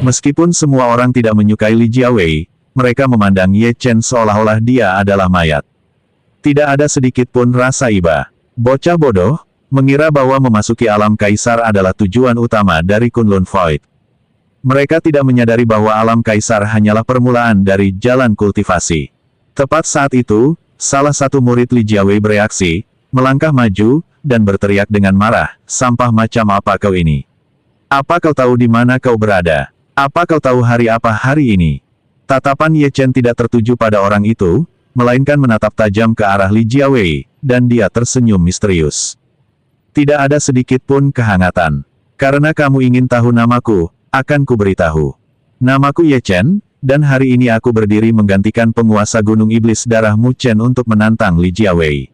Meskipun semua orang tidak menyukai Li Jiawei, mereka memandang Ye Chen seolah-olah dia adalah mayat. Tidak ada sedikit pun rasa iba. Bocah bodoh, mengira bahwa memasuki alam kaisar adalah tujuan utama dari Kunlun Void. Mereka tidak menyadari bahwa alam kaisar hanyalah permulaan dari jalan kultivasi. Tepat saat itu, salah satu murid Li Jiawei bereaksi, melangkah maju, dan berteriak dengan marah, "Sampah macam apa kau ini? Apa kau tahu di mana kau berada? Apa kau tahu hari apa hari ini?" Tatapan Ye Chen tidak tertuju pada orang itu, melainkan menatap tajam ke arah Li Jiawei, dan dia tersenyum misterius. Tidak ada sedikit pun kehangatan. Karena kamu ingin tahu namaku, akan kuberitahu. Namaku Ye Chen, dan hari ini aku berdiri menggantikan penguasa Gunung Iblis Darah Mu Chen untuk menantang Li Jiawei.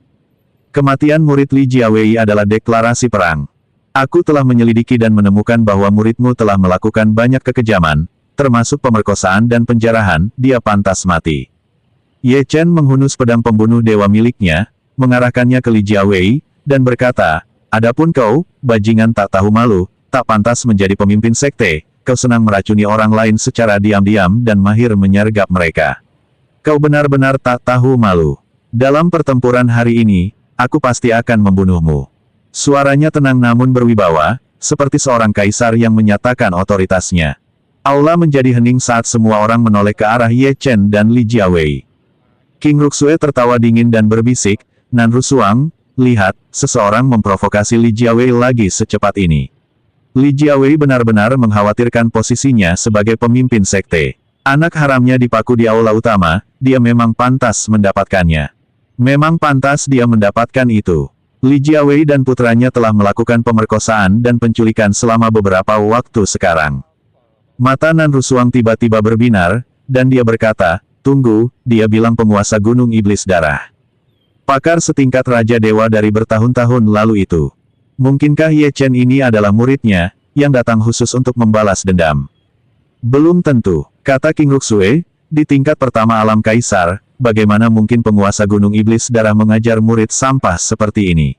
Kematian murid Li Jiawei adalah deklarasi perang. Aku telah menyelidiki dan menemukan bahwa muridmu telah melakukan banyak kekejaman, termasuk pemerkosaan dan penjarahan, dia pantas mati. Ye Chen menghunus pedang pembunuh dewa miliknya, mengarahkannya ke Li Jiawei, dan berkata, "Adapun kau, bajingan tak tahu malu, tak pantas menjadi pemimpin sekte, kau senang meracuni orang lain secara diam-diam dan mahir menyergap mereka. Kau benar-benar tak tahu malu. Dalam pertempuran hari ini, aku pasti akan membunuhmu." Suaranya tenang namun berwibawa, seperti seorang kaisar yang menyatakan otoritasnya. Aula menjadi hening saat semua orang menoleh ke arah Ye Chen dan Li Jiawei. King Ruxue tertawa dingin dan berbisik, "Nan Rusuang, lihat, seseorang memprovokasi Li Jiawei lagi secepat ini." Li Jiawei benar-benar mengkhawatirkan posisinya sebagai pemimpin sekte. Anak haramnya dipaku di aula utama, dia memang pantas mendapatkannya. Memang pantas dia mendapatkan itu. Li Jiawei dan putranya telah melakukan pemerkosaan dan penculikan selama beberapa waktu sekarang. Mata Nan Rusuang tiba-tiba berbinar, dan dia berkata, "Tunggu," dia bilang penguasa Gunung Iblis Darah. Pakar setingkat Raja Dewa dari bertahun-tahun lalu itu. Mungkinkah Ye Chen ini adalah muridnya, yang datang khusus untuk membalas dendam? Belum tentu, kata King Ruxue, di tingkat pertama alam kaisar, bagaimana mungkin penguasa Gunung Iblis Darah mengajar murid sampah seperti ini?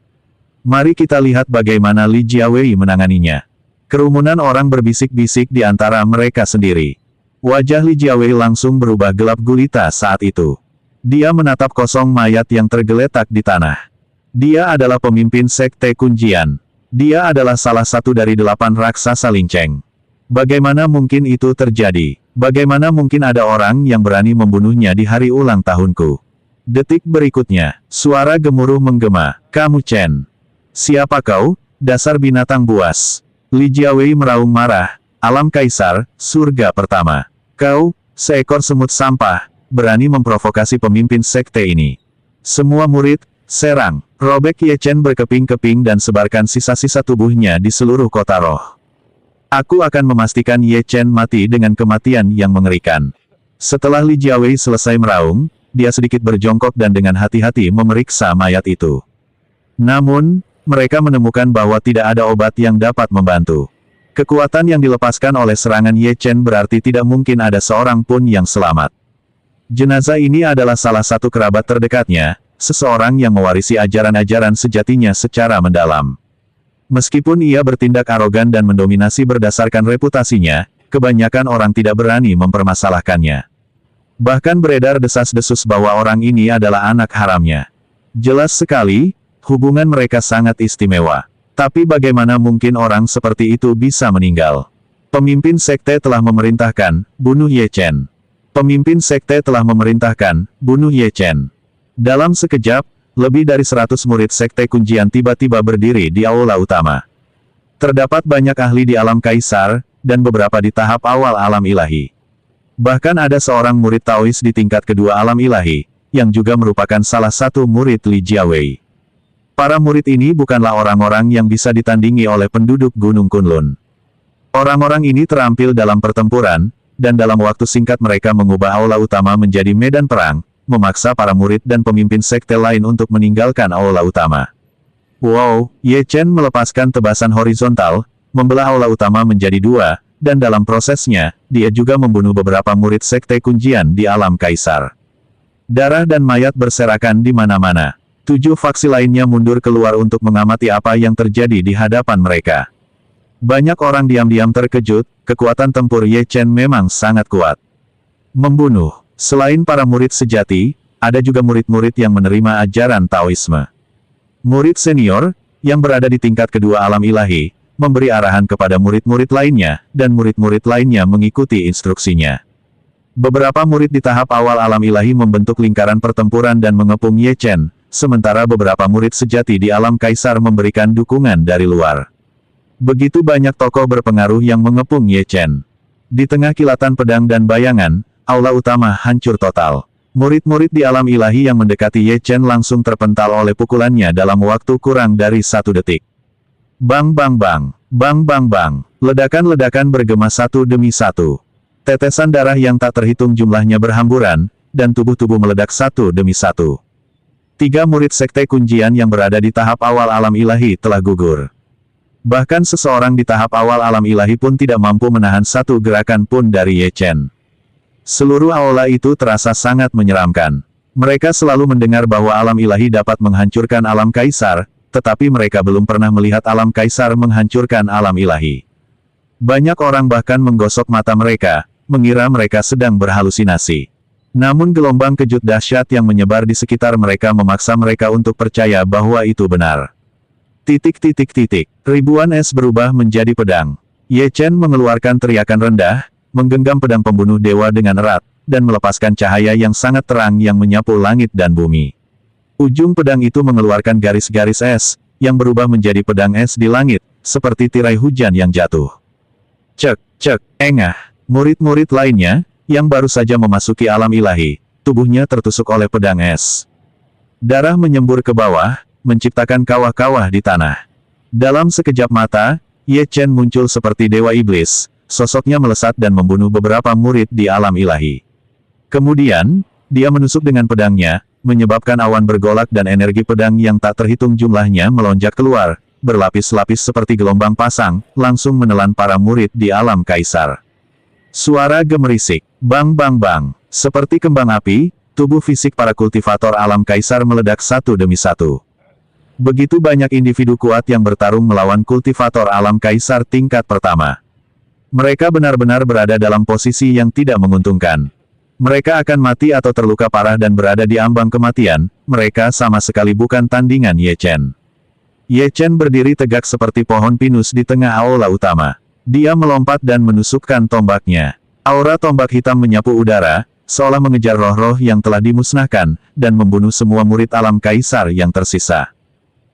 Mari kita lihat bagaimana Li Jiawei menanganinya. Kerumunan orang berbisik-bisik di antara mereka sendiri. Wajah Li Jiawei langsung berubah gelap gulita saat itu. Dia menatap kosong mayat yang tergeletak di tanah. Dia adalah pemimpin sekte Kunjian. Dia adalah salah satu dari 8 raksasa Linceng. Bagaimana mungkin itu terjadi? Bagaimana mungkin ada orang yang berani membunuhnya di hari ulang tahunku? Detik berikutnya, suara gemuruh menggema, "Kamu Chen. Siapa kau, dasar binatang buas?" Li Jiawei meraung marah, "Alam kaisar, surga pertama. Kau, seekor semut sampah, berani memprovokasi pemimpin sekte ini. Semua murid, serang." Robek Ye Chen berkeping-keping dan sebarkan sisa-sisa tubuhnya di seluruh kota roh. "Aku akan memastikan Ye Chen mati dengan kematian yang mengerikan." Setelah Li Jiawei selesai meraung, dia sedikit berjongkok dan dengan hati-hati memeriksa mayat itu. Namun, mereka menemukan bahwa tidak ada obat yang dapat membantu. Kekuatan yang dilepaskan oleh serangan Ye Chen berarti tidak mungkin ada seorang pun yang selamat. Jenazah ini adalah salah satu kerabat terdekatnya, seseorang yang mewarisi ajaran-ajaran sejatinya secara mendalam. Meskipun ia bertindak arogan dan mendominasi berdasarkan reputasinya, kebanyakan orang tidak berani mempermasalahkannya. Bahkan beredar desas-desus bahwa orang ini adalah anak haramnya. Jelas sekali, hubungan mereka sangat istimewa. Tapi bagaimana mungkin orang seperti itu bisa meninggal? Pemimpin sekte telah memerintahkan, bunuh Ye Chen. Pemimpin sekte telah memerintahkan, bunuh Ye Chen. Dalam sekejap, lebih dari 100 murid sekte Kunjian tiba-tiba berdiri di aula utama. Terdapat banyak ahli di alam kaisar, dan beberapa di tahap awal alam ilahi. Bahkan ada seorang murid Taois di tingkat kedua alam ilahi, yang juga merupakan salah satu murid Li Jiawei. Para murid ini bukanlah orang-orang yang bisa ditandingi oleh penduduk Gunung Kunlun. Orang-orang ini terampil dalam pertempuran, dan dalam waktu singkat mereka mengubah aula utama menjadi medan perang, memaksa para murid dan pemimpin sekte lain untuk meninggalkan aula utama. Wow, Ye Chen melepaskan tebasan horizontal, membelah aula utama menjadi 2, dan dalam prosesnya, dia juga membunuh beberapa murid sekte Kunjian di alam kaisar. Darah dan mayat berserakan di mana-mana. 7 faksi lainnya mundur keluar untuk mengamati apa yang terjadi di hadapan mereka. Banyak orang diam-diam terkejut, kekuatan tempur Ye Chen memang sangat kuat. Membunuh. Selain para murid sejati, ada juga murid-murid yang menerima ajaran Taoisme. Murid senior, yang berada di tingkat kedua alam ilahi, memberi arahan kepada murid-murid lainnya, dan murid-murid lainnya mengikuti instruksinya. Beberapa murid di tahap awal alam ilahi membentuk lingkaran pertempuran dan mengepung Ye Chen, sementara beberapa murid sejati di alam kaisar memberikan dukungan dari luar. Begitu banyak tokoh berpengaruh yang mengepung Ye Chen. Di tengah kilatan pedang dan bayangan, aula utama hancur total. Murid-murid di alam ilahi yang mendekati Ye Chen langsung terpental oleh pukulannya dalam waktu kurang dari 1 detik. Bang bang bang, bang bang bang, ledakan-ledakan bergema satu demi satu. Tetesan darah yang tak terhitung jumlahnya berhamburan, dan tubuh-tubuh meledak satu demi satu. 3 murid sekte Kunjian yang berada di tahap awal alam ilahi telah gugur. Bahkan seseorang di tahap awal alam ilahi pun tidak mampu menahan satu gerakan pun dari Ye Chen. Seluruh aula itu terasa sangat menyeramkan. Mereka selalu mendengar bahwa alam ilahi dapat menghancurkan alam kaisar, tetapi mereka belum pernah melihat alam kaisar menghancurkan alam ilahi. Banyak orang bahkan menggosok mata mereka, mengira mereka sedang berhalusinasi. Namun gelombang kejut dahsyat yang menyebar di sekitar mereka memaksa mereka untuk percaya bahwa itu benar. Ribuan es berubah menjadi pedang. Ye Chen mengeluarkan teriakan rendah, menggenggam pedang pembunuh dewa dengan erat, dan melepaskan cahaya yang sangat terang yang menyapu langit dan bumi. Ujung pedang itu mengeluarkan garis-garis es, yang berubah menjadi pedang es di langit, seperti tirai hujan yang jatuh. Cek, engah. Murid-murid lainnya, yang baru saja memasuki alam ilahi, tubuhnya tertusuk oleh pedang es. Darah menyembur ke bawah, menciptakan kawah-kawah di tanah. Dalam sekejap mata, Ye Chen muncul seperti dewa iblis, sosoknya melesat dan membunuh beberapa murid di alam ilahi. Kemudian, dia menusuk dengan pedangnya, menyebabkan awan bergolak dan energi pedang yang tak terhitung jumlahnya melonjak keluar, berlapis-lapis seperti gelombang pasang, langsung menelan para murid di alam kaisar. Suara gemerisik, bang bang bang, seperti kembang api, tubuh fisik para kultivator alam kaisar meledak satu demi satu. Begitu banyak individu kuat yang bertarung melawan kultivator alam kaisar tingkat pertama. Mereka benar-benar berada dalam posisi yang tidak menguntungkan. Mereka akan mati atau terluka parah dan berada di ambang kematian, mereka sama sekali bukan tandingan Ye Chen. Ye Chen berdiri tegak seperti pohon pinus di tengah aula utama. Dia melompat dan menusukkan tombaknya. Aura tombak hitam menyapu udara, seolah mengejar roh-roh yang telah dimusnahkan, dan membunuh semua murid alam kaisar yang tersisa.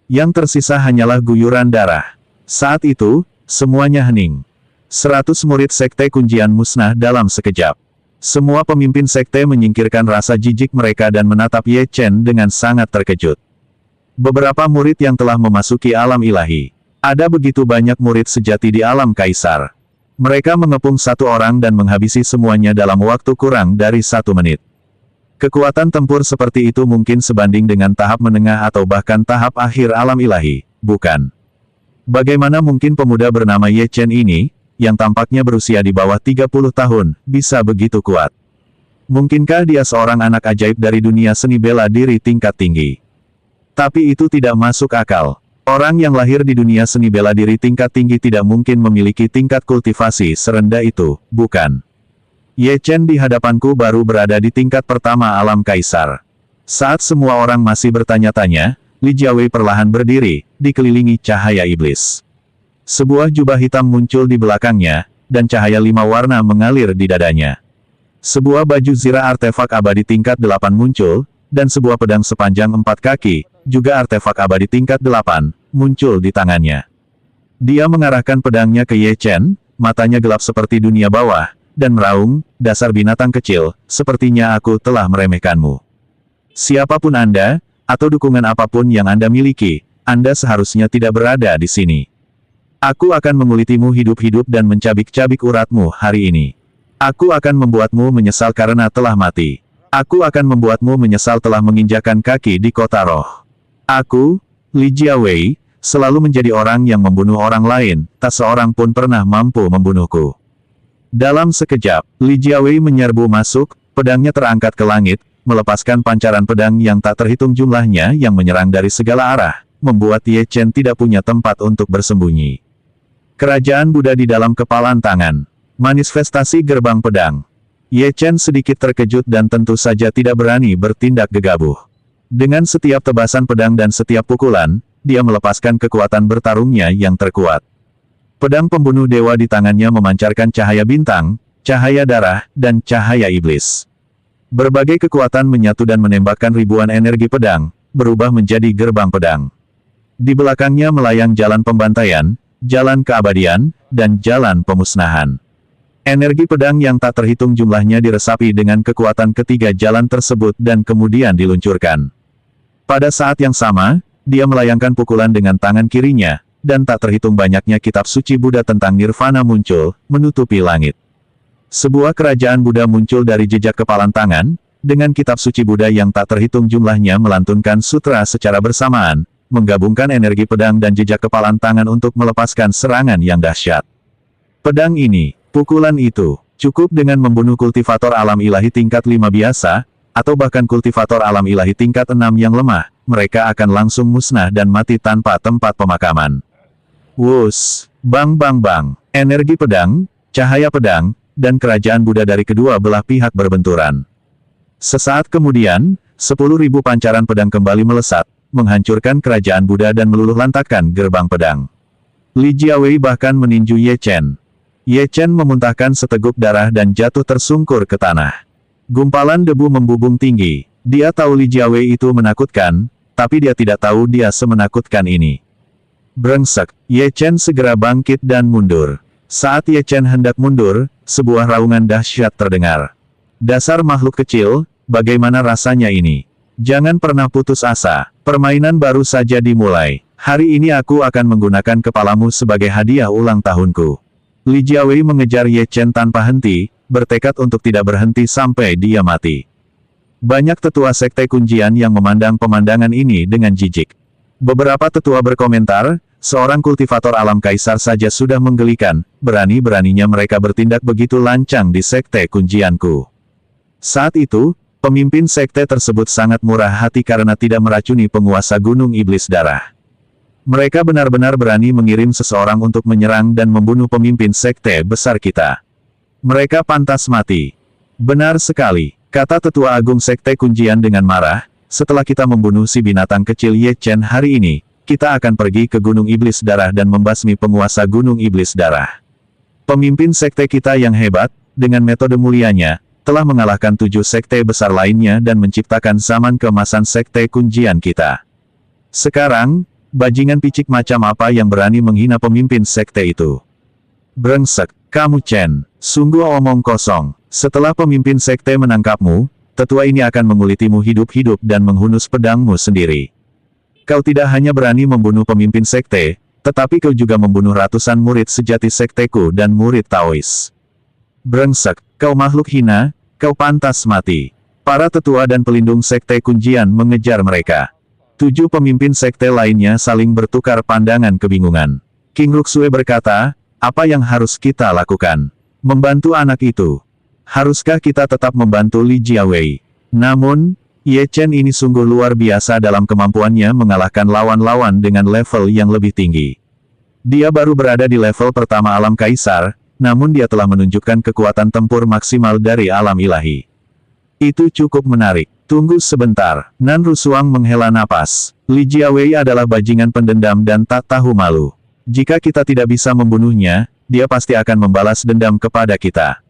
Yang tersisa hanyalah guyuran darah. Saat itu, semuanya hening. 100 murid sekte Kunjian musnah dalam sekejap. Semua pemimpin sekte menyingkirkan rasa jijik mereka dan menatap Ye Chen dengan sangat terkejut. Beberapa murid yang telah memasuki alam ilahi. Ada begitu banyak murid sejati di alam kaisar. Mereka mengepung satu orang dan menghabisi semuanya dalam waktu kurang dari 1 menit. Kekuatan tempur seperti itu mungkin sebanding dengan tahap menengah atau bahkan tahap akhir alam ilahi, bukan? Bagaimana mungkin pemuda bernama Ye Chen ini, yang tampaknya berusia di bawah 30 tahun, bisa begitu kuat? Mungkinkah dia seorang anak ajaib dari dunia seni bela diri tingkat tinggi? Tapi itu tidak masuk akal. Orang yang lahir di dunia seni bela diri tingkat tinggi tidak mungkin memiliki tingkat kultivasi serendah itu, bukan? Ye Chen di hadapanku baru berada di tingkat pertama alam kaisar. Saat semua orang masih bertanya-tanya, Li Jiawei perlahan berdiri, dikelilingi cahaya iblis. Sebuah jubah hitam muncul di belakangnya, dan cahaya 5 warna mengalir di dadanya. Sebuah baju zirah artefak abadi tingkat 8 muncul, dan sebuah pedang sepanjang 4 kaki, juga artefak abadi tingkat 8, muncul di tangannya. Dia mengarahkan pedangnya ke Ye Chen, matanya gelap seperti dunia bawah, dan meraung, dasar binatang kecil, sepertinya aku telah meremehkanmu. Siapapun Anda, atau dukungan apapun yang Anda miliki, Anda seharusnya tidak berada di sini. Aku akan mengulitimu hidup-hidup dan mencabik-cabik uratmu hari ini. Aku akan membuatmu menyesal karena telah mati. Aku akan membuatmu menyesal telah menginjakan kaki di kota roh. Aku, Li Jiawei, selalu menjadi orang yang membunuh orang lain, tak seorang pun pernah mampu membunuhku. Dalam sekejap, Li Jiawei menyerbu masuk, pedangnya terangkat ke langit, melepaskan pancaran pedang yang tak terhitung jumlahnya yang menyerang dari segala arah, membuat Ye Chen tidak punya tempat untuk bersembunyi. Kerajaan Buddha di dalam kepalan tangan. Manifestasi gerbang pedang. Ye Chen sedikit terkejut dan tentu saja tidak berani bertindak gegabah. Dengan setiap tebasan pedang dan setiap pukulan, dia melepaskan kekuatan bertarungnya yang terkuat. Pedang pembunuh dewa di tangannya memancarkan cahaya bintang, cahaya darah, dan cahaya iblis. Berbagai kekuatan menyatu dan menembakkan ribuan energi pedang, berubah menjadi gerbang pedang. Di belakangnya melayang jalan pembantaian, jalan keabadian, dan jalan pemusnahan. Energi pedang yang tak terhitung jumlahnya diresapi dengan kekuatan ketiga jalan tersebut dan kemudian diluncurkan. Pada saat yang sama, dia melayangkan pukulan dengan tangan kirinya, dan tak terhitung banyaknya kitab suci Buddha tentang nirvana muncul, menutupi langit. Sebuah kerajaan Buddha muncul dari jejak kepalan tangan, dengan kitab suci Buddha yang tak terhitung jumlahnya melantunkan sutra secara bersamaan, menggabungkan energi pedang dan jejak kepalan tangan untuk melepaskan serangan yang dahsyat. Pedang ini, pukulan itu, cukup dengan membunuh kultivator alam ilahi tingkat 5 biasa, atau bahkan kultivator alam ilahi tingkat 6 yang lemah, mereka akan langsung musnah dan mati tanpa tempat pemakaman. Wus, bang bang bang, energi pedang, cahaya pedang, dan kerajaan Buddha dari kedua belah pihak berbenturan. Sesaat kemudian, 10.000 pancaran pedang kembali melesat, menghancurkan kerajaan Buddha dan meluluh lantakkan gerbang pedang. Li Jiawei bahkan meninju Ye Chen. Ye Chen memuntahkan seteguk darah dan jatuh tersungkur ke tanah. Gumpalan debu membubung tinggi. Dia tahu Li Jiawei itu menakutkan, tapi dia tidak tahu dia semenakutkan ini. Brengsek, Ye Chen segera bangkit dan mundur. Saat Ye Chen hendak mundur, sebuah raungan dahsyat terdengar. Dasar makhluk kecil, bagaimana rasanya ini? Jangan pernah putus asa, permainan baru saja dimulai. Hari ini aku akan menggunakan kepalamu sebagai hadiah ulang tahunku. Li Jiawei mengejar Ye Chen tanpa henti, bertekad untuk tidak berhenti sampai dia mati. Banyak tetua sekte kuncian yang memandang pemandangan ini dengan jijik. Beberapa tetua berkomentar, seorang kultivator alam kaisar saja sudah menggelikan, berani-beraninya mereka bertindak begitu lancang di sekte kuncianku. Saat itu, pemimpin sekte tersebut sangat murah hati karena tidak meracuni penguasa Gunung Iblis Darah. Mereka benar-benar berani mengirim seseorang untuk menyerang dan membunuh pemimpin sekte besar kita. Mereka pantas mati. Benar sekali, kata tetua agung sekte kuncian dengan marah, setelah kita membunuh si binatang kecil Ye Chen hari ini, kita akan pergi ke Gunung Iblis Darah dan membasmi penguasa Gunung Iblis Darah. Pemimpin sekte kita yang hebat, dengan metode mulianya, telah mengalahkan 7 sekte besar lainnya dan menciptakan zaman keemasan sekte kuncian kita. Sekarang, bajingan picik macam apa yang berani menghina pemimpin sekte itu? Brengsek, kamu Chen, sungguh omong kosong. Setelah pemimpin sekte menangkapmu, tetua ini akan mengulitimu hidup-hidup dan menghunus pedangmu sendiri. Kau tidak hanya berani membunuh pemimpin sekte, tetapi kau juga membunuh ratusan murid sejati sekteku dan murid Taois. Brengsek, kau makhluk hina, kau pantas mati. Para tetua dan pelindung sekte kuncian mengejar mereka. 7 pemimpin sekte lainnya saling bertukar pandangan kebingungan. King Luxue berkata, apa yang harus kita lakukan? Membantu anak itu. Haruskah kita tetap membantu Li Jiawei? Namun, Ye Chen ini sungguh luar biasa dalam kemampuannya mengalahkan lawan-lawan dengan level yang lebih tinggi. Dia baru berada di level pertama alam kaisar, namun dia telah menunjukkan kekuatan tempur maksimal dari alam ilahi. Itu cukup menarik. Tunggu sebentar. Nan Rusuang menghela napas. Li Jiawei adalah bajingan pendendam dan tak tahu malu. Jika kita tidak bisa membunuhnya, dia pasti akan membalas dendam kepada kita.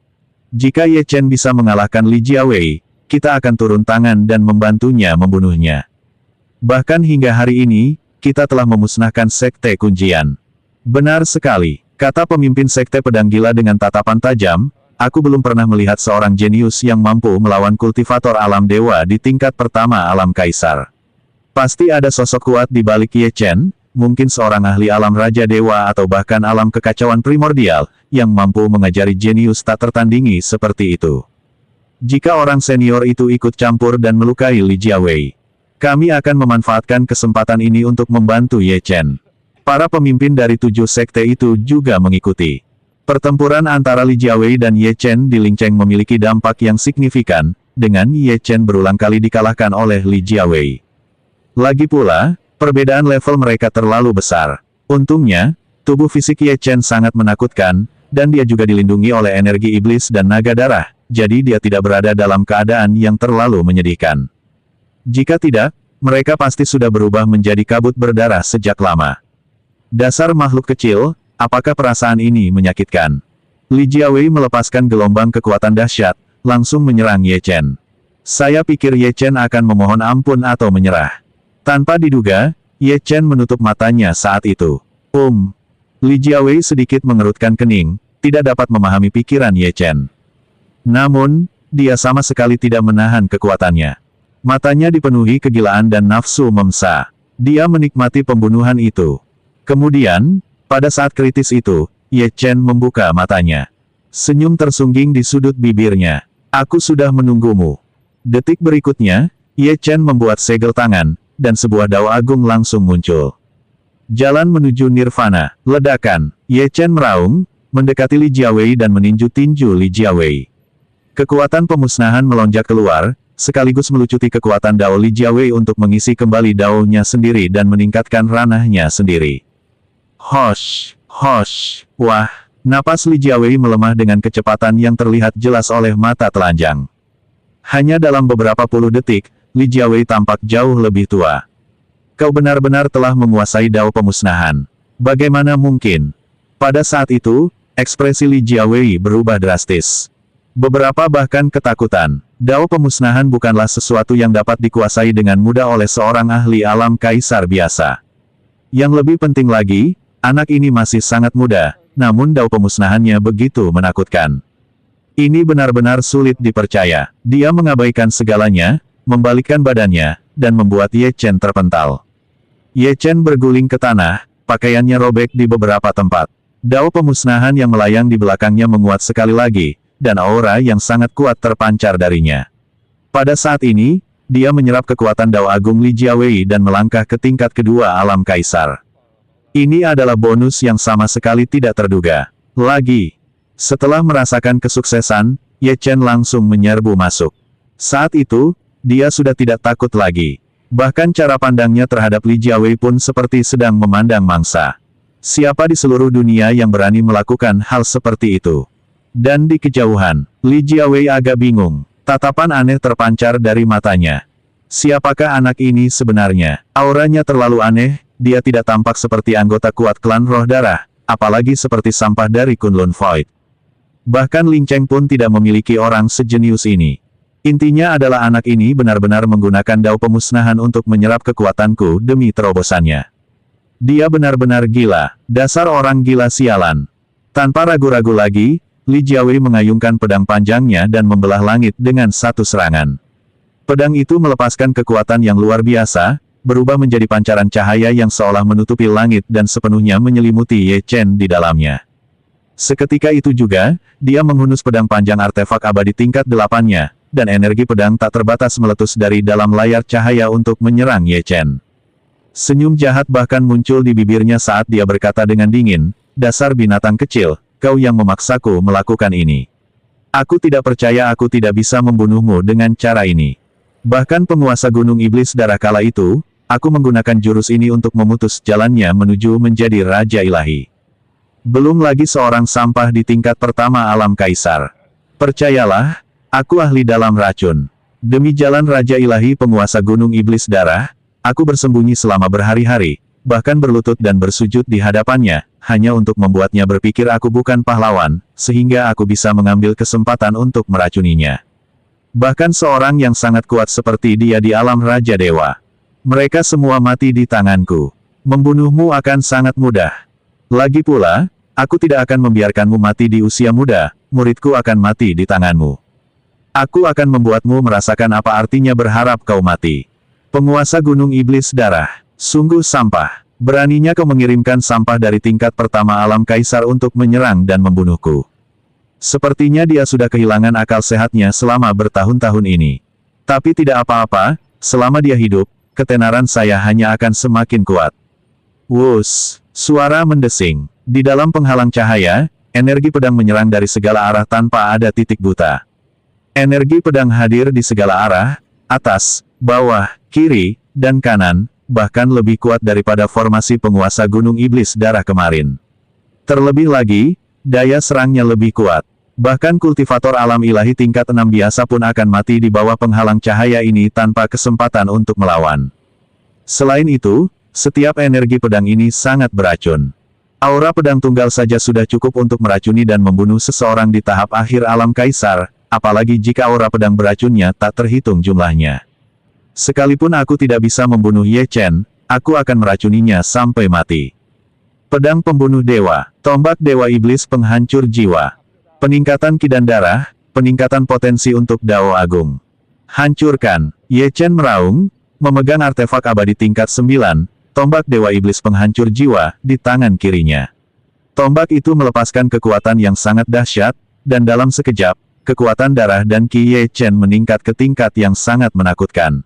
Jika Ye Chen bisa mengalahkan Li Jiawei, kita akan turun tangan dan membantunya membunuhnya. Bahkan hingga hari ini, kita telah memusnahkan sekte kuncian. Benar sekali, kata pemimpin sekte pedang gila dengan tatapan tajam, aku belum pernah melihat seorang jenius yang mampu melawan kultivator alam dewa di tingkat pertama alam kaisar. Pasti ada sosok kuat di balik Ye Chen, mungkin seorang ahli alam raja dewa atau bahkan alam kekacauan primordial, yang mampu mengajari jenius tak tertandingi seperti itu. Jika orang senior itu ikut campur dan melukai Li Jiawei, kami akan memanfaatkan kesempatan ini untuk membantu Ye Chen. Para pemimpin dari 7 sekte itu juga mengikuti. Pertempuran antara Li Jiawei dan Ye Chen di Lingcheng memiliki dampak yang signifikan, dengan Ye Chen berulang kali dikalahkan oleh Li Jiawei. Lagi pula, perbedaan level mereka terlalu besar. Untungnya, Tubuh fisik Ye Chen sangat menakutkan, dan dia juga dilindungi oleh energi iblis dan naga darah, jadi dia tidak berada dalam keadaan yang terlalu menyedihkan. Jika tidak, mereka pasti sudah berubah menjadi kabut berdarah sejak lama. Dasar makhluk kecil, apakah perasaan ini menyakitkan? Li Jiawei melepaskan gelombang kekuatan dahsyat, langsung menyerang Ye Chen. Saya pikir Ye Chen akan memohon ampun atau menyerah. Tanpa diduga, Ye Chen menutup matanya saat itu. Li Jiawei sedikit mengerutkan kening, tidak dapat memahami pikiran Ye Chen. Namun, dia sama sekali tidak menahan kekuatannya. Matanya dipenuhi kegilaan dan nafsu memsa. Dia menikmati pembunuhan itu. Kemudian, pada saat kritis itu, Ye Chen membuka matanya. Senyum tersungging di sudut bibirnya. Aku sudah menunggumu. Detik berikutnya, Ye Chen membuat segel tangan, dan sebuah dao agung langsung muncul. Jalan menuju nirvana, ledakan. Ye Chen meraung, mendekati Li Jiawei dan meninju tinju Li Jiawei. Kekuatan pemusnahan melonjak keluar, sekaligus melucuti kekuatan dao Li Jiawei untuk mengisi kembali dao-nya sendiri dan meningkatkan ranahnya sendiri. Hosh, hosh, wah, napas Li Jiawei melemah dengan kecepatan yang terlihat jelas oleh mata telanjang. Hanya dalam beberapa puluh detik, Li Jiawei tampak jauh lebih tua. Kau benar-benar telah menguasai dao pemusnahan. Bagaimana mungkin? Pada saat itu, ekspresi Li Jiawei berubah drastis. Beberapa bahkan ketakutan. Dao pemusnahan bukanlah sesuatu yang dapat dikuasai dengan mudah oleh seorang ahli alam kaisar biasa. Yang lebih penting lagi, anak ini masih sangat muda, namun dao pemusnahannya begitu menakutkan. Ini benar-benar sulit dipercaya. Dia mengabaikan segalanya, membalikkan badannya, dan membuat Ye Chen terpental. Ye Chen berguling ke tanah, pakaiannya robek di beberapa tempat. Dao pemusnahan yang melayang di belakangnya menguat sekali lagi, dan aura yang sangat kuat terpancar darinya. Pada saat ini, dia menyerap kekuatan dao agung Li Jiawei dan melangkah ke tingkat kedua alam kaisar. Ini adalah bonus yang sama sekali tidak terduga. Lagi. Setelah merasakan kesuksesan, Ye Chen langsung menyerbu masuk. Saat itu, dia sudah tidak takut lagi. Bahkan cara pandangnya terhadap Li Jiawei pun seperti sedang memandang mangsa. Siapa di seluruh dunia yang berani melakukan hal seperti itu? Dan di kejauhan, Li Jiawei agak bingung. Tatapan aneh terpancar dari matanya. Siapakah anak ini sebenarnya? Auranya terlalu aneh, dia tidak tampak seperti anggota kuat klan roh darah, apalagi seperti sampah dari Kunlun Void. Bahkan Ling Cheng pun tidak memiliki orang sejenius ini. Intinya adalah anak ini benar-benar menggunakan dao pemusnahan untuk menyerap kekuatanku demi terobosannya. Dia benar-benar gila, dasar orang gila sialan. Tanpa ragu-ragu lagi, Li Jiawei mengayunkan pedang panjangnya dan membelah langit dengan satu serangan. Pedang itu melepaskan kekuatan yang luar biasa, berubah menjadi pancaran cahaya yang seolah menutupi langit dan sepenuhnya menyelimuti Ye Chen di dalamnya. Seketika itu juga, dia menghunus pedang panjang artefak abadi tingkat 8-nya, dan energi pedang tak terbatas meletus dari dalam layar cahaya untuk menyerang Ye Chen. Senyum jahat bahkan muncul di bibirnya saat dia berkata dengan dingin, "Dasar binatang kecil, kau yang memaksaku melakukan ini. Aku tidak percaya aku tidak bisa membunuhmu dengan cara ini. Bahkan penguasa Gunung Iblis Darah kala itu, aku menggunakan jurus ini untuk memutus jalannya menuju menjadi Raja Ilahi. Belum lagi seorang sampah di tingkat pertama alam kaisar. Percayalah, aku ahli dalam racun. Demi jalan Raja Ilahi penguasa Gunung Iblis Darah, aku bersembunyi selama berhari-hari, bahkan berlutut dan bersujud di hadapannya, hanya untuk membuatnya berpikir aku bukan pahlawan, sehingga aku bisa mengambil kesempatan untuk meracuninya. Bahkan seorang yang sangat kuat seperti dia di alam Raja Dewa. Mereka semua mati di tanganku. Membunuhmu akan sangat mudah. Lagi pula, aku tidak akan membiarkanmu mati di usia muda, muridku akan mati di tanganmu. Aku akan membuatmu merasakan apa artinya berharap kau mati. Penguasa Gunung Iblis Darah, sungguh sampah. Beraninya kau mengirimkan sampah dari tingkat pertama alam kaisar untuk menyerang dan membunuhku. Sepertinya dia sudah kehilangan akal sehatnya selama bertahun-tahun ini. Tapi tidak apa-apa, selama dia hidup, ketenaran saya hanya akan semakin kuat." Wus, suara mendesing. Di dalam penghalang cahaya, energi pedang menyerang dari segala arah tanpa ada titik buta. Energi pedang hadir di segala arah, atas, bawah, kiri, dan kanan, bahkan lebih kuat daripada formasi penguasa Gunung Iblis Darah kemarin. Terlebih lagi, daya serangnya lebih kuat. Bahkan kultivator alam ilahi tingkat 6 biasa pun akan mati di bawah penghalang cahaya ini tanpa kesempatan untuk melawan. Selain itu, setiap energi pedang ini sangat beracun. Aura pedang tunggal saja sudah cukup untuk meracuni dan membunuh seseorang di tahap akhir alam kaisar, apalagi jika aura pedang beracunnya tak terhitung jumlahnya. Sekalipun aku tidak bisa membunuh Ye Chen, aku akan meracuninya sampai mati. Pedang pembunuh dewa, tombak dewa iblis penghancur jiwa. Peningkatan ki dan darah, peningkatan potensi untuk Dao Agung. Hancurkan, Ye Chen meraung, memegang artefak abadi tingkat 9, tombak dewa iblis penghancur jiwa, di tangan kirinya. Tombak itu melepaskan kekuatan yang sangat dahsyat, dan dalam sekejap, kekuatan darah dan ki Ye Chen meningkat ke tingkat yang sangat menakutkan.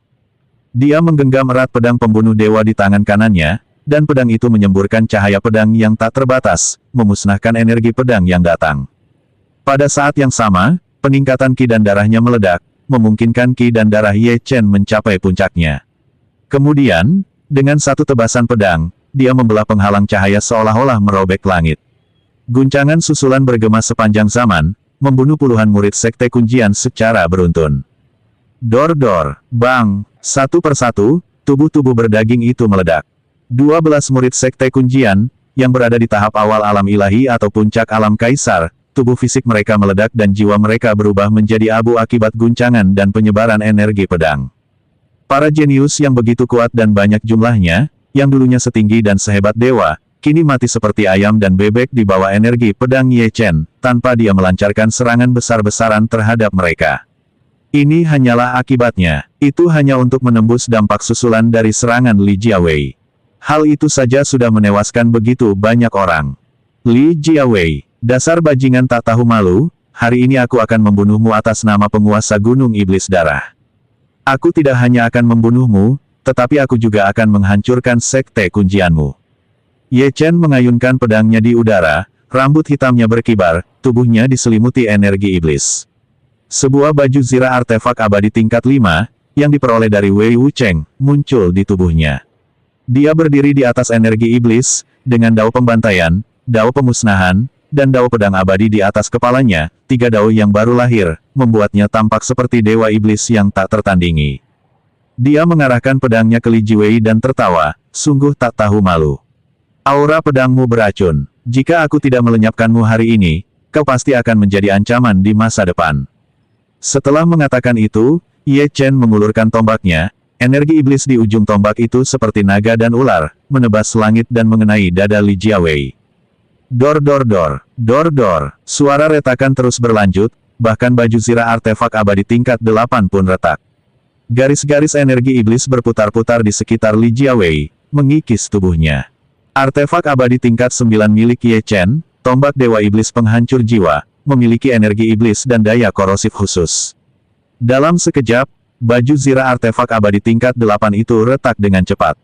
Dia menggenggam erat pedang pembunuh dewa di tangan kanannya, dan pedang itu menyemburkan cahaya pedang yang tak terbatas, memusnahkan energi pedang yang datang. Pada saat yang sama, peningkatan ki dan darahnya meledak, memungkinkan ki dan darah Ye Chen mencapai puncaknya. Kemudian, dengan satu tebasan pedang, dia membelah penghalang cahaya seolah-olah merobek langit. Guncangan susulan bergema sepanjang zaman, membunuh puluhan murid sekte kuncian secara beruntun. Dor-dor, bang, satu persatu, tubuh-tubuh berdaging itu meledak. 12 murid sekte kuncian, yang berada di tahap awal alam ilahi atau puncak alam kaisar, tubuh fisik mereka meledak dan jiwa mereka berubah menjadi abu akibat guncangan dan penyebaran energi pedang. Para jenius yang begitu kuat dan banyak jumlahnya, yang dulunya setinggi dan sehebat dewa, kini mati seperti ayam dan bebek di bawah energi pedang Ye Chen, tanpa dia melancarkan serangan besar-besaran terhadap mereka. Ini hanyalah akibatnya, itu hanya untuk menembus dampak susulan dari serangan Li Jiawei. Hal itu saja sudah menewaskan begitu banyak orang. Li Jiawei, dasar bajingan tak tahu malu, hari ini aku akan membunuhmu atas nama penguasa Gunung Iblis Darah. Aku tidak hanya akan membunuhmu, tetapi aku juga akan menghancurkan sekte kuncianmu. Ye Chen mengayunkan pedangnya di udara, rambut hitamnya berkibar, tubuhnya diselimuti energi iblis. Sebuah baju zirah artefak abadi tingkat 5, yang diperoleh dari Wei Wucheng, muncul di tubuhnya. Dia berdiri di atas energi iblis, dengan dao pembantaian, dao pemusnahan, dan dao pedang abadi di atas kepalanya, 3 dao yang baru lahir, membuatnya tampak seperti dewa iblis yang tak tertandingi. Dia mengarahkan pedangnya ke Li Jiawei dan tertawa, sungguh tak tahu malu. Aura pedangmu beracun. Jika aku tidak melenyapkanmu hari ini, kau pasti akan menjadi ancaman di masa depan. Setelah mengatakan itu, Ye Chen mengulurkan tombaknya. Energi iblis di ujung tombak itu seperti naga dan ular, menebas langit dan mengenai dada Li Jiawei. Dor-dor-dor, dor-dor, suara retakan terus berlanjut, bahkan baju zirah artefak abadi tingkat 8 pun retak. Garis-garis energi iblis berputar-putar di sekitar Li Jiawei, mengikis tubuhnya. Artefak abadi tingkat 9 milik Ye Chen, tombak dewa iblis penghancur jiwa, memiliki energi iblis dan daya korosif khusus. Dalam sekejap, baju zirah artefak abadi tingkat 8 itu retak dengan cepat.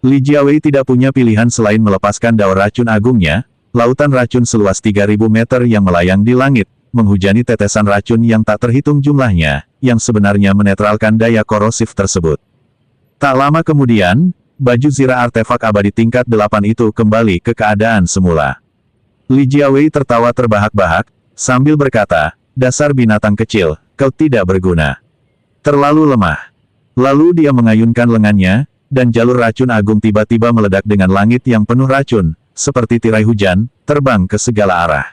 Li Jiawei tidak punya pilihan selain melepaskan dao racun agungnya, lautan racun seluas 3000 meter yang melayang di langit, menghujani tetesan racun yang tak terhitung jumlahnya, yang sebenarnya menetralkan daya korosif tersebut. Tak lama kemudian, baju zirah artefak abadi tingkat 8 itu kembali ke keadaan semula. Li Jiawei tertawa terbahak-bahak, sambil berkata, dasar binatang kecil, kau tidak berguna. Terlalu lemah. Lalu dia mengayunkan lengannya, dan jalur racun agung tiba-tiba meledak dengan langit yang penuh racun, seperti tirai hujan, terbang ke segala arah.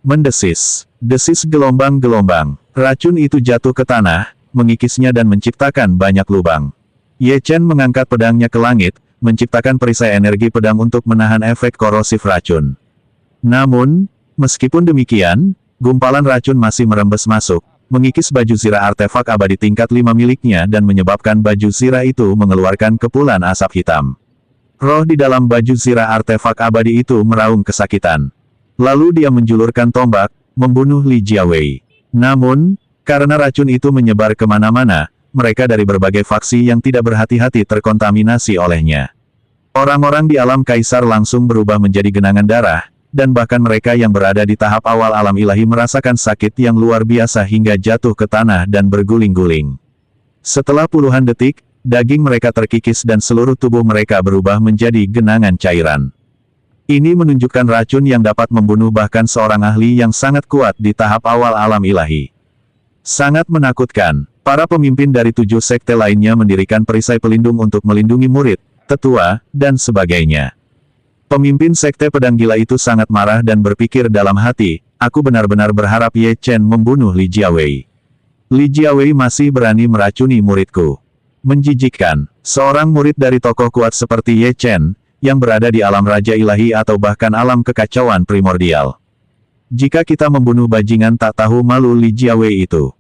Mendesis. Desis gelombang-gelombang. Racun itu jatuh ke tanah, mengikisnya dan menciptakan banyak lubang. Ye Chen mengangkat pedangnya ke langit, menciptakan perisai energi pedang untuk menahan efek korosif racun. Namun, meskipun demikian, gumpalan racun masih merembes masuk, mengikis baju zirah artefak abadi tingkat 5 miliknya dan menyebabkan baju zirah itu mengeluarkan kepulan asap hitam. Roh di dalam baju zirah artefak abadi itu meraung kesakitan. Lalu dia menjulurkan tombak, membunuh Li Jiawei. Namun, karena racun itu menyebar kemana-mana, mereka dari berbagai faksi yang tidak berhati-hati terkontaminasi olehnya. Orang-orang di alam kaisar langsung berubah menjadi genangan darah, dan bahkan mereka yang berada di tahap awal alam ilahi merasakan sakit yang luar biasa hingga jatuh ke tanah dan berguling-guling. Setelah puluhan detik, daging mereka terkikis dan seluruh tubuh mereka berubah menjadi genangan cairan. Ini menunjukkan racun yang dapat membunuh bahkan seorang ahli yang sangat kuat di tahap awal alam ilahi. Sangat menakutkan. Para pemimpin dari 7 sekte lainnya mendirikan perisai pelindung untuk melindungi murid, tetua, dan sebagainya. Pemimpin sekte pedang gila itu sangat marah dan berpikir dalam hati, aku benar-benar berharap Ye Chen membunuh Li Jiawei. Li Jiawei masih berani meracuni muridku. Menjijikkan, seorang murid dari tokoh kuat seperti Ye Chen, yang berada di alam raja ilahi atau bahkan alam kekacauan primordial. Jika kita membunuh bajingan tak tahu malu Li Jiawei itu,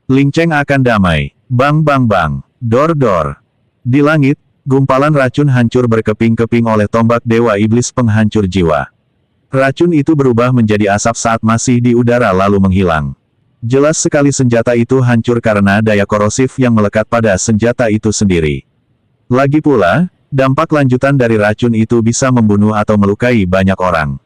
Ling Cheng akan damai. Bang bang bang, dor dor. Di langit, gumpalan racun hancur berkeping-keping oleh tombak dewa iblis penghancur jiwa. Racun itu berubah menjadi asap saat masih di udara lalu menghilang. Jelas sekali senjata itu hancur karena daya korosif yang melekat pada senjata itu sendiri. Lagi pula, dampak lanjutan dari racun itu bisa membunuh atau melukai banyak orang.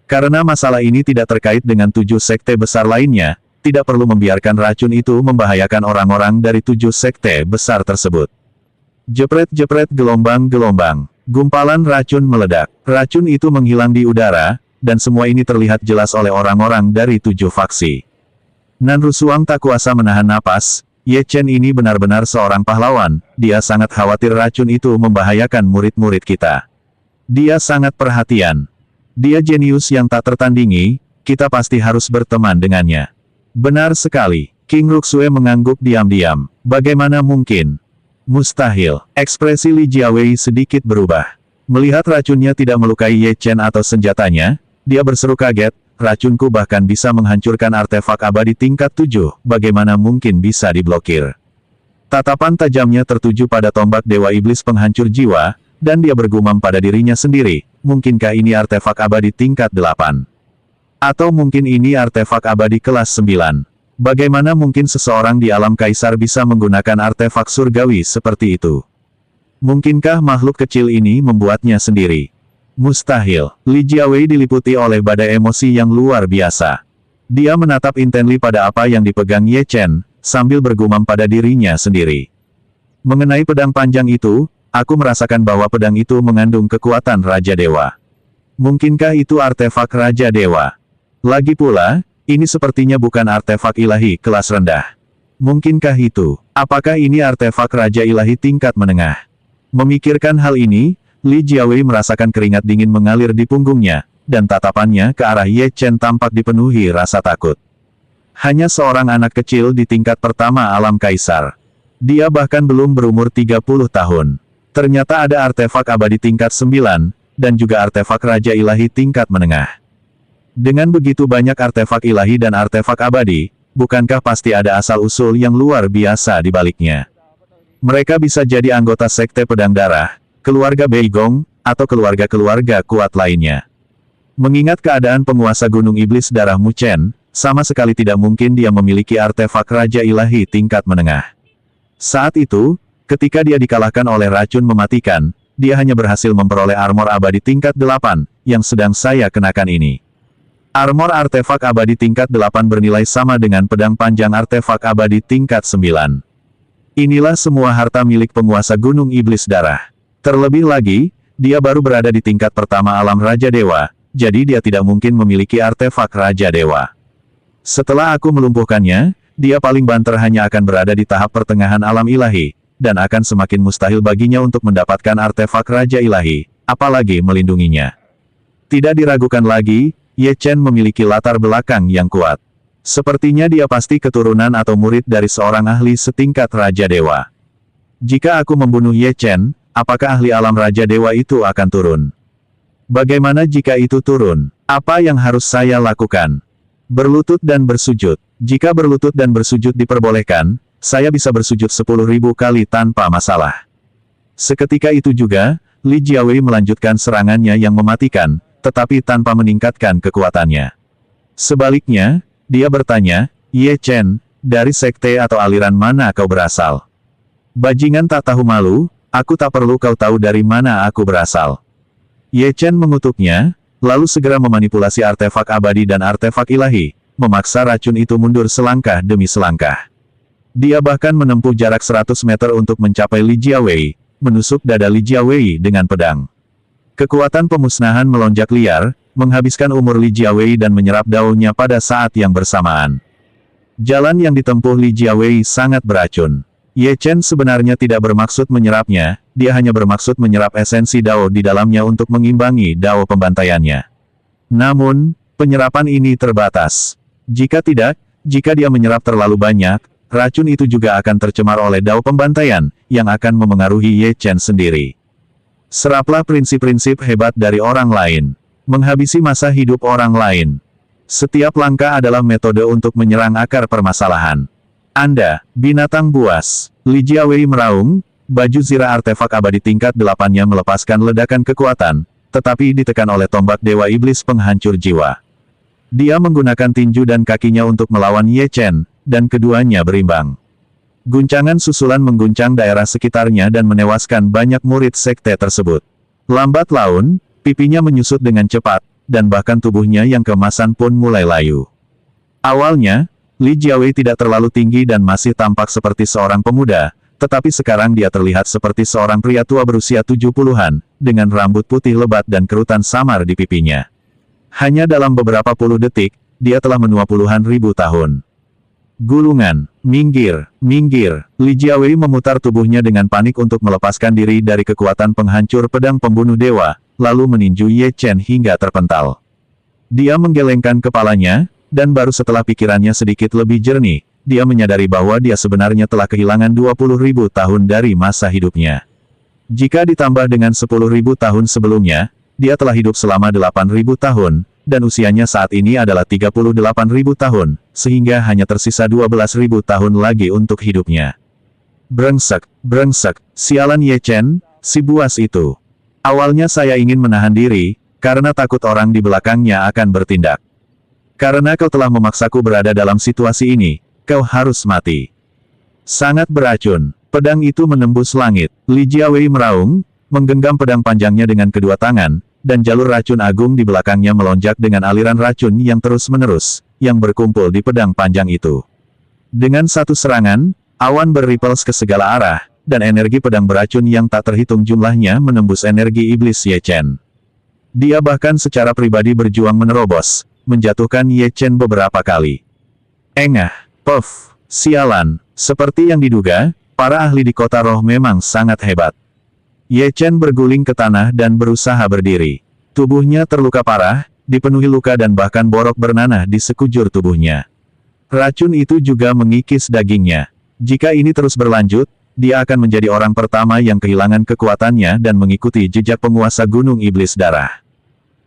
Karena masalah ini tidak terkait dengan 7 sekte besar lainnya, tidak perlu membiarkan racun itu membahayakan orang-orang dari 7 sekte besar tersebut. Jepret-jepret gelombang-gelombang. Gumpalan racun meledak. Racun itu menghilang di udara, dan semua ini terlihat jelas oleh orang-orang dari 7 faksi. Nanrusuang tak kuasa menahan napas. Ye Chen ini benar-benar seorang pahlawan, dia sangat khawatir racun itu membahayakan murid-murid kita. Dia sangat perhatian. Dia jenius yang tak tertandingi, kita pasti harus berteman dengannya. Benar sekali, King Ruxue mengangguk diam-diam. Bagaimana mungkin? Mustahil. Ekspresi Li Jiawei sedikit berubah. Melihat racunnya tidak melukai Ye Chen atau senjatanya, dia berseru kaget, racunku bahkan bisa menghancurkan artefak abadi tingkat 7, bagaimana mungkin bisa diblokir? Tatapan tajamnya tertuju pada tombak dewa iblis penghancur jiwa, dan dia bergumam pada dirinya sendiri, mungkinkah ini artefak abadi tingkat 8? Atau mungkin ini artefak abadi kelas 9? Bagaimana mungkin seseorang di alam kaisar bisa menggunakan artefak surgawi seperti itu? Mungkinkah makhluk kecil ini membuatnya sendiri? Mustahil. Li Jiawei diliputi oleh badai emosi yang luar biasa. Dia menatap intensely pada apa yang dipegang Ye Chen, sambil bergumam pada dirinya sendiri. Mengenai pedang panjang itu, aku merasakan bahwa pedang itu mengandung kekuatan Raja Dewa. Mungkinkah itu artefak Raja Dewa? Lagi pula, ini sepertinya bukan artefak ilahi kelas rendah. Mungkinkah itu? Apakah ini artefak Raja Ilahi tingkat menengah? Memikirkan hal ini, Li Jiawei merasakan keringat dingin mengalir di punggungnya, dan tatapannya ke arah Ye Chen tampak dipenuhi rasa takut. Hanya seorang anak kecil di tingkat pertama alam kaisar. Dia bahkan belum berumur 30 tahun. Ternyata ada artefak abadi tingkat 9, dan juga artefak Raja Ilahi tingkat menengah. Dengan begitu banyak artefak ilahi dan artefak abadi, bukankah pasti ada asal-usul yang luar biasa di baliknya? Mereka bisa jadi anggota sekte pedang darah, keluarga Beigong, atau keluarga-keluarga kuat lainnya. Mengingat keadaan penguasa Gunung Iblis Darah Mu Chen, sama sekali tidak mungkin dia memiliki artefak Raja Ilahi tingkat menengah. Saat itu, ketika dia dikalahkan oleh racun mematikan, dia hanya berhasil memperoleh armor abadi tingkat 8, yang sedang saya kenakan ini. Armor artefak abadi tingkat 8 bernilai sama dengan pedang panjang artefak abadi tingkat 9. Inilah semua harta milik penguasa Gunung Iblis Darah. Terlebih lagi, dia baru berada di tingkat pertama alam Raja Dewa, jadi dia tidak mungkin memiliki artefak Raja Dewa. Setelah aku melumpuhkannya, dia paling banter hanya akan berada di tahap pertengahan alam ilahi, dan akan semakin mustahil baginya untuk mendapatkan artefak Raja Ilahi, apalagi melindunginya. Tidak diragukan lagi, Ye Chen memiliki latar belakang yang kuat. Sepertinya dia pasti keturunan atau murid dari seorang ahli setingkat Raja Dewa. Jika aku membunuh Ye Chen, apakah ahli alam Raja Dewa itu akan turun? Bagaimana jika itu turun? Apa yang harus saya lakukan? Berlutut dan bersujud. Jika berlutut dan bersujud diperbolehkan, saya bisa bersujud 10.000 kali tanpa masalah. Seketika itu juga, Li Jiawei melanjutkan serangannya yang mematikan, tetapi tanpa meningkatkan kekuatannya. Sebaliknya, dia bertanya, Ye Chen, dari sekte atau aliran mana kau berasal? Bajingan tak tahu malu, aku tak perlu kau tahu dari mana aku berasal. Ye Chen mengutuknya, lalu segera memanipulasi artefak abadi dan artefak ilahi, memaksa racun itu mundur selangkah demi selangkah. Dia bahkan menempuh jarak 100 meter untuk mencapai Li Jiawei, menusuk dada Li Jiawei dengan pedang. Kekuatan pemusnahan melonjak liar, menghabiskan umur Li Jiawei dan menyerap daunnya pada saat yang bersamaan. Jalan yang ditempuh Li Jiawei sangat beracun. Ye Chen sebenarnya tidak bermaksud menyerapnya, dia hanya bermaksud menyerap esensi dao di dalamnya untuk mengimbangi dao pembantaiannya. Namun, penyerapan ini terbatas. Jika dia menyerap terlalu banyak, racun itu juga akan tercemar oleh dao pembantaian, yang akan memengaruhi Ye Chen sendiri. Seraplah prinsip-prinsip hebat dari orang lain. Menghabisi masa hidup orang lain. Setiap langkah adalah metode untuk menyerang akar permasalahan. Anda, binatang buas. Li Jiawei meraung, baju zirah artefak abadi tingkat 8-nya melepaskan ledakan kekuatan, tetapi ditekan oleh tombak Dewa Iblis penghancur jiwa. Dia menggunakan tinju dan kakinya untuk melawan Ye Chen, dan keduanya berimbang. Guncangan susulan mengguncang daerah sekitarnya dan menewaskan banyak murid sekte tersebut. Lambat laun, pipinya menyusut dengan cepat, dan bahkan tubuhnya yang keemasan pun mulai layu. Awalnya, Li Jiawei tidak terlalu tinggi dan masih tampak seperti seorang pemuda, tetapi sekarang dia terlihat seperti seorang pria tua berusia 70-an, dengan rambut putih lebat dan kerutan samar di pipinya. Hanya dalam beberapa puluh detik, dia telah menua puluhan ribu tahun. Gulungan, minggir, minggir. Li Jiawei memutar tubuhnya dengan panik untuk melepaskan diri dari kekuatan penghancur pedang pembunuh dewa, lalu meninju Ye Chen hingga terpental. Dia menggelengkan kepalanya, dan baru setelah pikirannya sedikit lebih jernih, dia menyadari bahwa dia sebenarnya telah kehilangan 20.000 tahun dari masa hidupnya. Jika ditambah dengan 10.000 tahun sebelumnya, dia telah hidup selama 8.000 tahun, dan usianya saat ini adalah 38.000 tahun, sehingga hanya tersisa 12.000 tahun lagi untuk hidupnya. Brengsek, brengsek, sialan Ye Chen, si buas itu. Awalnya saya ingin menahan diri, karena takut orang di belakangnya akan bertindak. Karena kau telah memaksaku berada dalam situasi ini, kau harus mati. Sangat beracun, pedang itu menembus langit. Li Jiawei meraung, menggenggam pedang panjangnya dengan kedua tangan, dan jalur racun agung di belakangnya melonjak dengan aliran racun yang terus-menerus, yang berkumpul di pedang panjang itu. Dengan satu serangan, awan berripples ke segala arah, dan energi pedang beracun yang tak terhitung jumlahnya menembus energi iblis Ye Chen. Dia bahkan secara pribadi berjuang menerobos, menjatuhkan Ye Chen beberapa kali. Engah, puff, sialan, seperti yang diduga, para ahli di kota roh memang sangat hebat. Ye Chen berguling ke tanah dan berusaha berdiri. Tubuhnya terluka parah, dipenuhi luka dan bahkan borok bernanah di sekujur tubuhnya. Racun itu juga mengikis dagingnya. Jika ini terus berlanjut, dia akan menjadi orang pertama yang kehilangan kekuatannya dan mengikuti jejak penguasa Gunung Iblis Darah.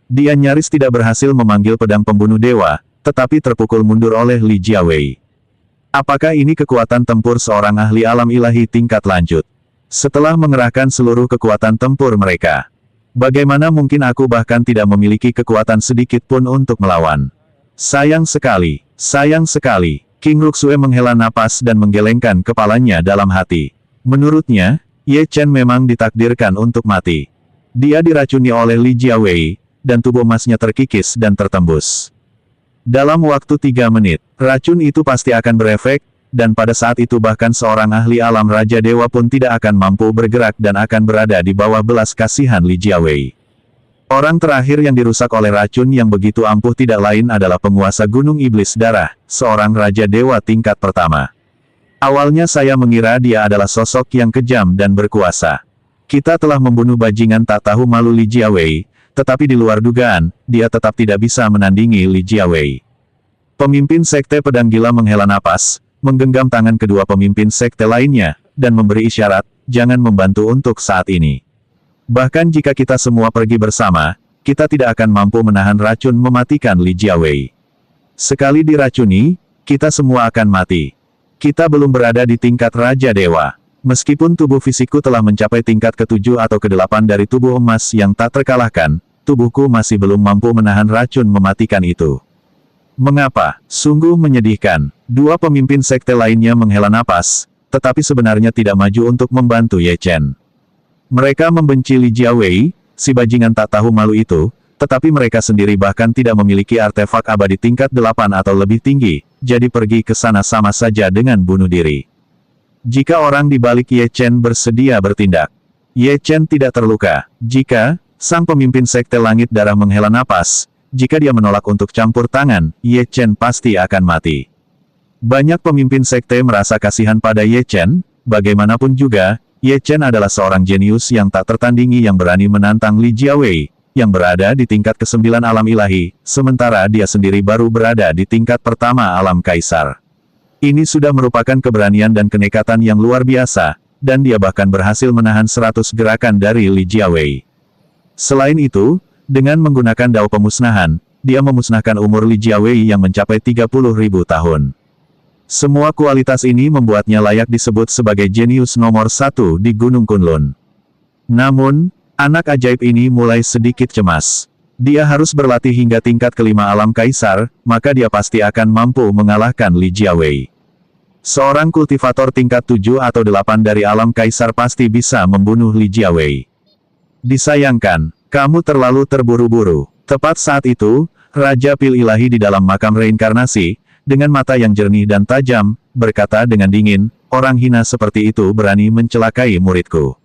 Dia nyaris tidak berhasil memanggil pedang pembunuh dewa, tetapi terpukul mundur oleh Li Jiawei. Apakah ini kekuatan tempur seorang ahli alam ilahi tingkat lanjut? Setelah mengerahkan seluruh kekuatan tempur mereka, bagaimana mungkin aku bahkan tidak memiliki kekuatan sedikit pun untuk melawan? Sayang sekali, sayang sekali. King Ruxue menghela napas dan menggelengkan kepalanya dalam hati. Menurutnya, Ye Chen memang ditakdirkan untuk mati. Dia diracuni oleh Li Jiawei, dan tubuh emasnya terkikis dan tertembus. Dalam waktu 3 menit, racun itu pasti akan berefek, dan pada saat itu bahkan seorang ahli alam Raja Dewa pun tidak akan mampu bergerak dan akan berada di bawah belas kasihan Li Jiawei. Orang terakhir yang dirusak oleh racun yang begitu ampuh tidak lain adalah penguasa Gunung Iblis Darah, seorang Raja Dewa tingkat pertama. Awalnya saya mengira dia adalah sosok yang kejam dan berkuasa. Kita telah membunuh bajingan tak tahu malu Li Jiawei, tetapi di luar dugaan, dia tetap tidak bisa menandingi Li Jiawei. Pemimpin Sekte Pedang Gila menghela napas, menggenggam tangan kedua pemimpin sekte lainnya, dan memberi isyarat, jangan membantu untuk saat ini. Bahkan jika kita semua pergi bersama, kita tidak akan mampu menahan racun mematikan Li Jiawei. Sekali diracuni, kita semua akan mati. Kita belum berada di tingkat Raja Dewa. Meskipun tubuh fisikku telah mencapai tingkat ke-7 atau ke-8 dari tubuh emas yang tak terkalahkan, tubuhku masih belum mampu menahan racun mematikan itu. Mengapa? Sungguh menyedihkan. Dua pemimpin sekte lainnya menghela napas, tetapi sebenarnya tidak maju untuk membantu Ye Chen. Mereka membenci Li Jiawei, si bajingan tak tahu malu itu, tetapi mereka sendiri bahkan tidak memiliki artefak abadi tingkat 8 atau lebih tinggi, jadi pergi ke sana sama saja dengan bunuh diri. Jika orang di balik Ye Chen bersedia bertindak, Ye Chen tidak terluka. Jika, Sang pemimpin Sekte Langit Darah menghela napas, jika dia menolak untuk campur tangan, Ye Chen pasti akan mati. Banyak pemimpin sekte merasa kasihan pada Ye Chen, bagaimanapun juga, Ye Chen adalah seorang jenius yang tak tertandingi yang berani menantang Li Jiawei, yang berada di tingkat ke-9 alam ilahi, sementara dia sendiri baru berada di tingkat pertama alam kaisar. Ini sudah merupakan keberanian dan kenekatan yang luar biasa, dan dia bahkan berhasil menahan 100 gerakan dari Li Jiawei. Selain itu, dengan menggunakan dao pemusnahan, dia memusnahkan umur Li Jiawei yang mencapai 30.000 tahun. Semua kualitas ini membuatnya layak disebut sebagai jenius nomor 1 di Gunung Kunlun. Namun, anak ajaib ini mulai sedikit cemas. Dia harus berlatih hingga tingkat ke-5 alam kaisar, maka dia pasti akan mampu mengalahkan Li Jiawei. Seorang kultivator tingkat 7 atau 8 dari alam kaisar pasti bisa membunuh Li Jiawei. Disayangkan, kamu terlalu terburu-buru. Tepat saat itu, Raja Pil Ilahi di dalam makam reinkarnasi, dengan mata yang jernih dan tajam, berkata dengan dingin, orang hina seperti itu berani mencelakai muridku.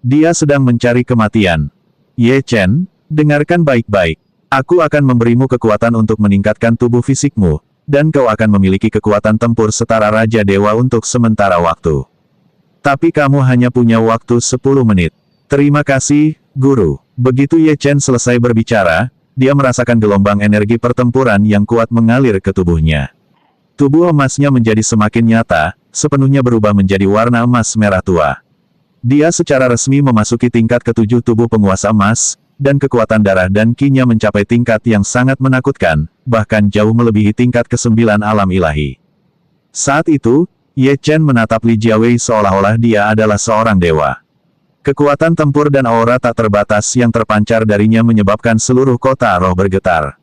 Dia sedang mencari kematian. Ye Chen, dengarkan baik-baik. Aku akan memberimu kekuatan untuk meningkatkan tubuh fisikmu, dan kau akan memiliki kekuatan tempur setara Raja Dewa untuk sementara waktu. Tapi kamu hanya punya waktu 10 menit. Terima kasih, Guru. Begitu Ye Chen selesai berbicara, dia merasakan gelombang energi pertempuran yang kuat mengalir ke tubuhnya. Tubuh emasnya menjadi semakin nyata, sepenuhnya berubah menjadi warna emas merah tua. Dia secara resmi memasuki tingkat ke-7 tubuh penguasa emas, dan kekuatan darah dan ki-nya mencapai tingkat yang sangat menakutkan, bahkan jauh melebihi tingkat ke-9 alam ilahi. Saat itu, Ye Chen menatap Li Jiawei seolah-olah dia adalah seorang dewa. Kekuatan tempur dan aura tak terbatas yang terpancar darinya menyebabkan seluruh kota roh bergetar.